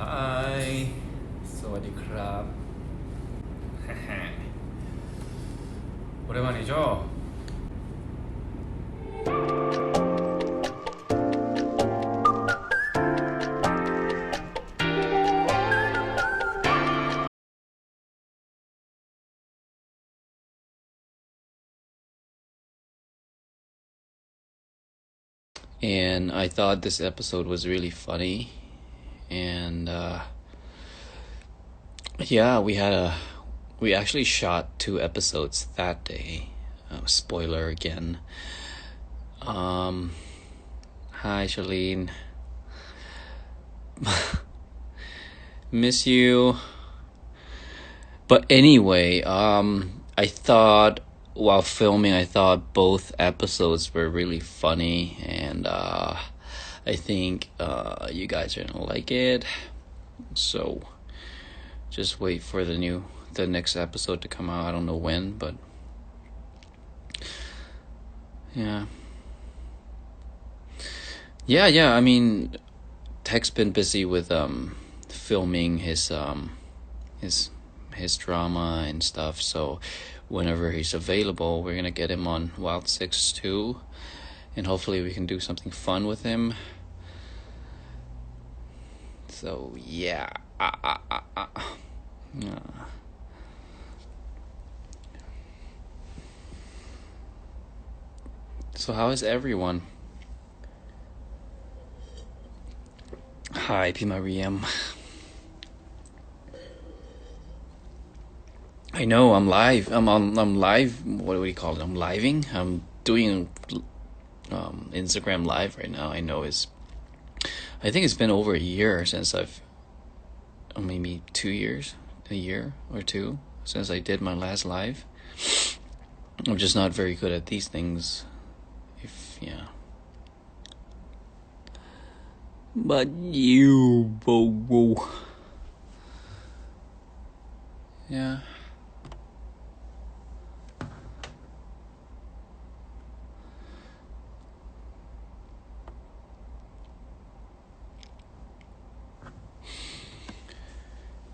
Hi สวัสดีครับ 오랜만이죠? And I thought this episode was really funny. And yeah, we actually shot 2 episodes that day. Spoiler again. Hi, Charlene. Miss you. But anyway, I thought while filming, I thought both episodes were really funny, and I think you guys are gonna like it. So just wait for the next episode to come out. I don't know when, but yeah. I mean, Tech's been busy with filming his drama and stuff. So whenever he's available, we're gonna get him on Wild 6 too, and hopefully we can do something fun with him. So yeah. So how is everyone? Hi, P. Mariam. I know I'm live. I'm live. What do we call it? I'm living. I'm doing Instagram live right now. I think it's been over a year since or maybe 2 years, a year or two since I did my last live. I'm just not very good at these things. But you, whoa. Yeah.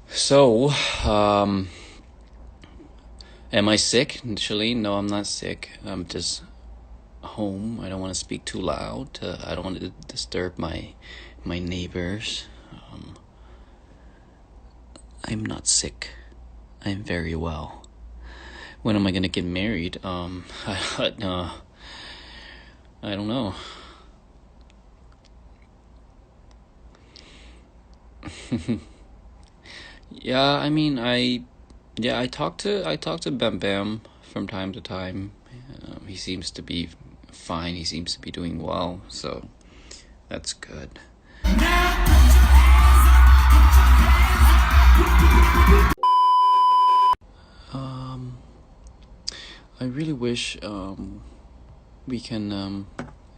So, am I sick? Shalene? No, I'm not sick. I'm just home. I don't want to speak too loud. I don't want to disturb my neighbors. I'm not sick. I'm very well. When am I gonna get married? I don't know. Yeah, I mean, I talk to Bam Bam from time to time. He seems to be fine. He seems to be doing well, so that's good. I really wish we can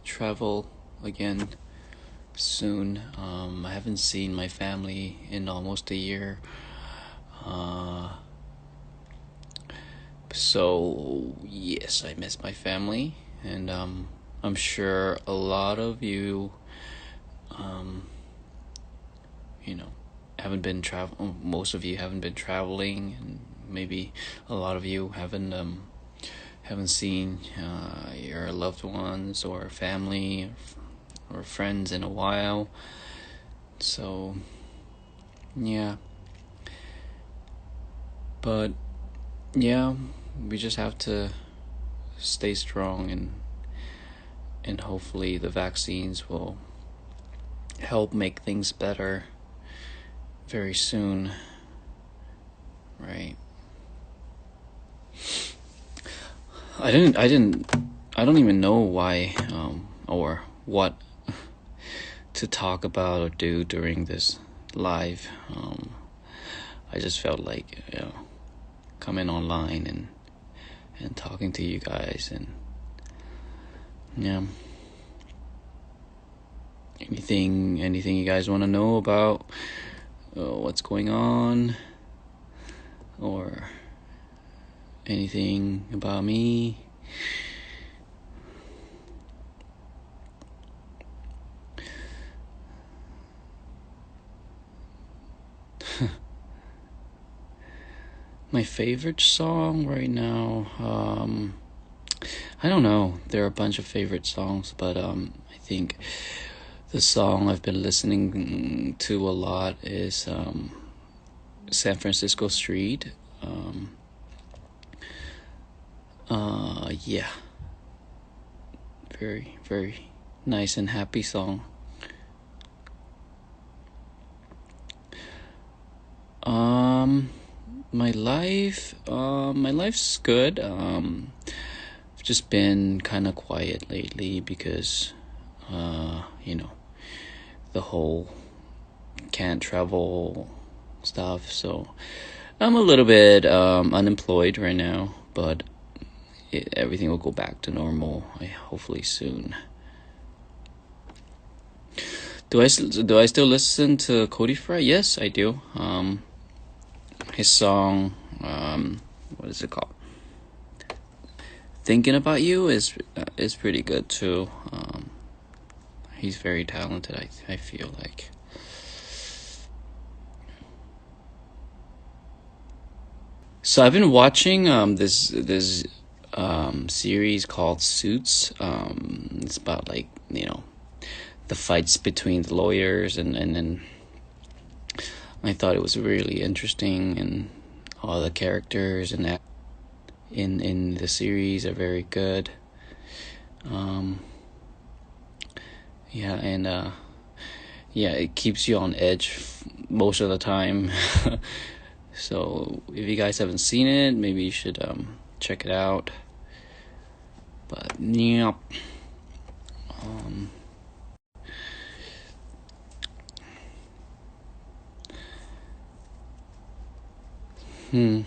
travel again soon. I haven't seen my family in almost a year. So yes, I miss my family, and I'm sure a lot of you, haven't been most of you haven't been traveling, and maybe a lot of you haven't seen your loved ones or family or friends in a while. So yeah, but yeah, we just have to stay strong, and hopefully the vaccines will help make things better very soon, right? I don't even know why or what to talk about or do during this live. I just felt like coming online and talking to you guys, and yeah. Anything you guys want to know about what's going on, or anything about me? My favorite song right now, I don't know. There are a bunch of favorite songs, but I think the song I've been listening to a lot is San Francisco Street. Yeah, very, very nice and happy song. Um, my life's good. I've just been kind of quiet lately because, you know, the whole can't travel stuff. So I'm a little bit unemployed right now, but everything will go back to normal. Hopefully soon. Do I still listen to Cody Fry? Yes, I do. His song, what is it called? Thinking About You is pretty good too. He's very talented. I feel like. So I've been watching this series called Suits. It's about like the fights between the lawyers and I thought it was really interesting, and all the characters and that in the series are very good. Yeah, and yeah, it keeps you on edge most of the time. So if you guys haven't seen it, maybe you should check it out. But yeah. Um, hmm.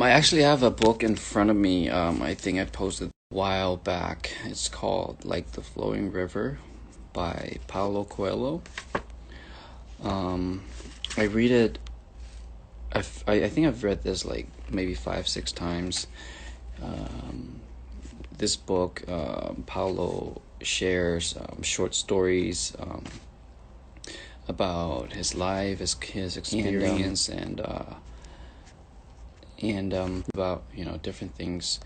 I actually have a book in front of me. I think I posted a while back. It's called Like the Flowing River by Paulo Coelho. Um, I read it. I think I've read this like maybe 5 6 times. Um, this book, Paulo shares short stories about his life, his experience, and about different things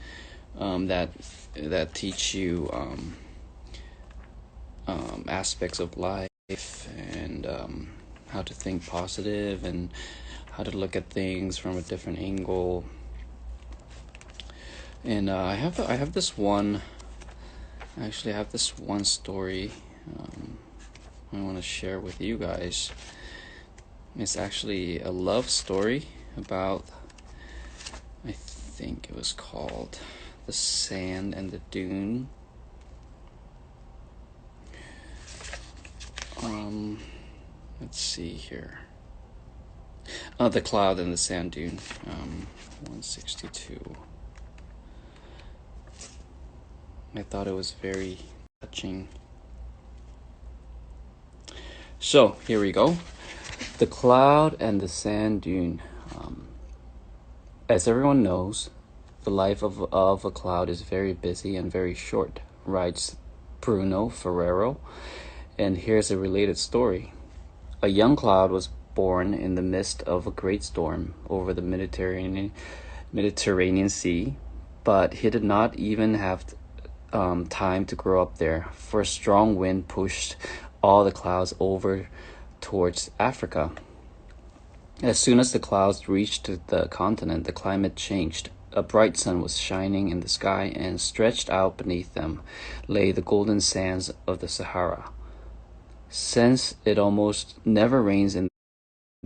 that teach you aspects of life, and how to think positive, and how to look at things from a different angle. And I have this one. Actually, I have this one story I want to share with you guys. It's actually a love story about, I think it was called The Sand and the Dune. Let's see here. Oh, The Cloud and the Sand Dune. 162. I thought it was very touching. So, here we go. The Cloud and the Sand Dune. As everyone knows, the life of a cloud is very busy and very short, writes Bruno Ferrero. And here's a related story. A young cloud was born in the midst of a great storm over the Mediterranean Sea, but he did not even have time to grow up there, for a strong wind pushed all the clouds over towards Africa. As soon as the clouds reached the continent, the climate changed. A bright sun was shining in the sky, and stretched out beneath them lay the golden sands of the Sahara. Since it almost never rains in the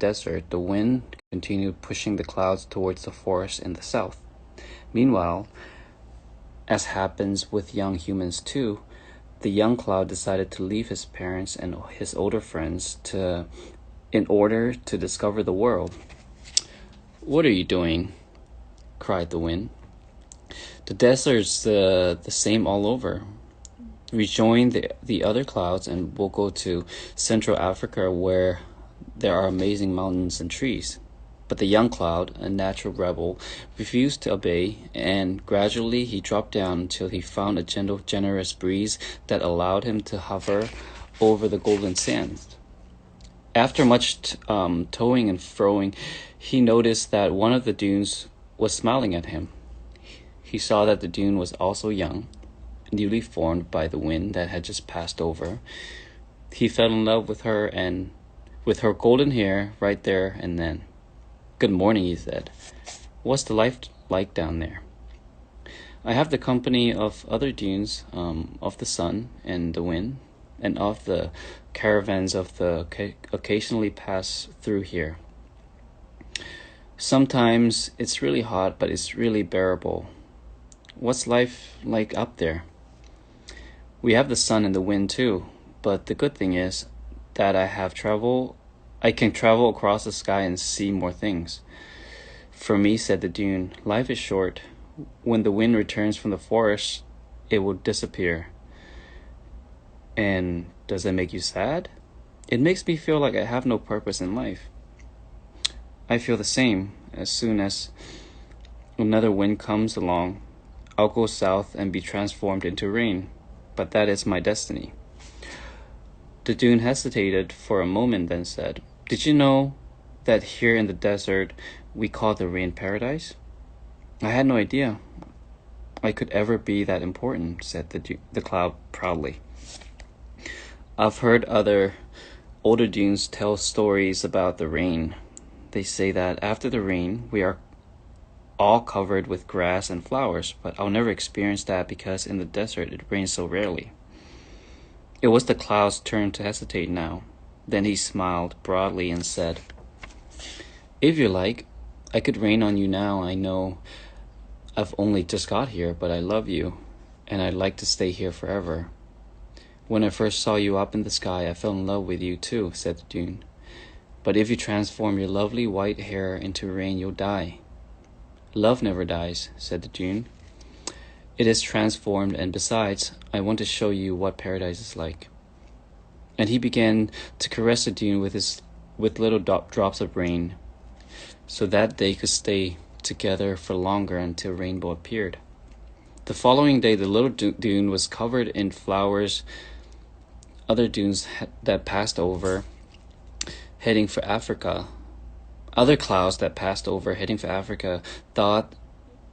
desert, the wind continued pushing the clouds towards the forest in the south. Meanwhile, as happens with young humans too, the young cloud decided to leave his parents and his older friends in order to discover the world. "What are you doing?" cried the wind. "The desert's the same all over. Rejoin the other clouds and we'll go to Central Africa, where there are amazing mountains and trees. But the young cloud, a natural rebel, refused to obey, and gradually he dropped down until he found a gentle, generous breeze that allowed him to hover over the golden sands. After much toeing and froing, he noticed that one of the dunes was smiling at him. He saw that the dune was also young, newly formed by the wind that had just passed over. He fell in love with her and with her golden hair right there and then. "Good morning," he said. "What's the life like down there?" "I have the company of other dunes, of the sun and the wind, and of the caravans of the occasionally pass through here. Sometimes it's really hot, but it's really bearable. What's life like up there?" "We have the sun and the wind too, but the good thing is that I can travel across the sky and see more things." "For me," said the dune, "life is short. When the wind returns from the forest, it will disappear." "And does that make you sad?" "It makes me feel like I have no purpose in life." "I feel the same. As soon as another wind comes along, I'll go south and be transformed into rain. But that is my destiny." The dune hesitated for a moment, then said, "Did you know that here in the desert we call the rain paradise?" "I had no idea I could ever be that important," said the cloud proudly. "I've heard other older dunes tell stories about the rain. They say that after the rain we are all covered with grass and flowers, but I'll never experience that because in the desert it rains so rarely." It was the cloud's turn to hesitate now. Then he smiled broadly and said, "If you like, I could rain on you now. I know I've only just got here, but I love you, and I'd like to stay here forever." "When I first saw you up in the sky, I fell in love with you too," said the dune. "But if you transform your lovely white hair into rain, you'll die." "Love never dies," said the dune. "It is transformed, and besides, I want to show you what paradise is like." And he began to caress the dune with little drops of rain, so that they could stay together for longer until rainbow appeared. The following day, the little dune was covered in flowers. Other dunes that passed over, heading for Africa. Other clouds that passed over, heading for Africa, thought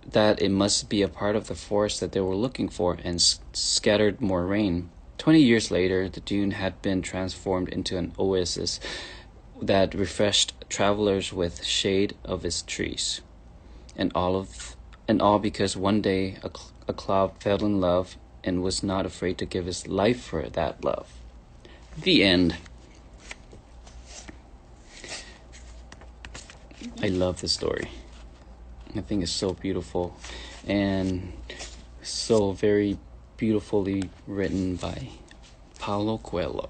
that it must be a part of the forest that they were looking for and scattered more rain. 20 years later, the dune had been transformed into an oasis that refreshed travelers with shade of its trees. And all because one day a cloud fell in love and was not afraid to give his life for that love. The end. I love this story. I think it's so beautiful and so very beautifully written by Paulo Coelho.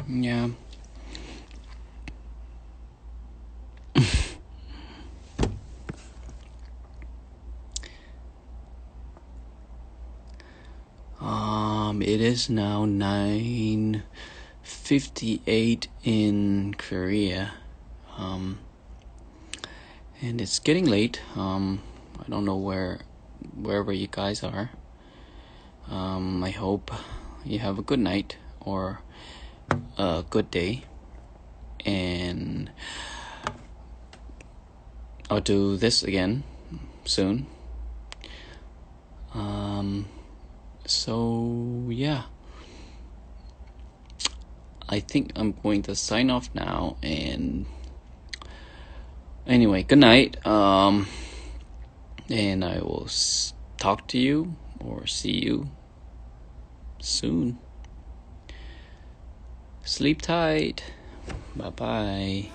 Yeah. It is now 9:58 in Korea. And it's getting late. I don't know wherever you guys are. I hope you have a good night or a good day. And I'll do this again soon. So yeah, I think I'm going to sign off now. And anyway, good night. And I will talk to you or see you soon. Sleep tight. Bye bye.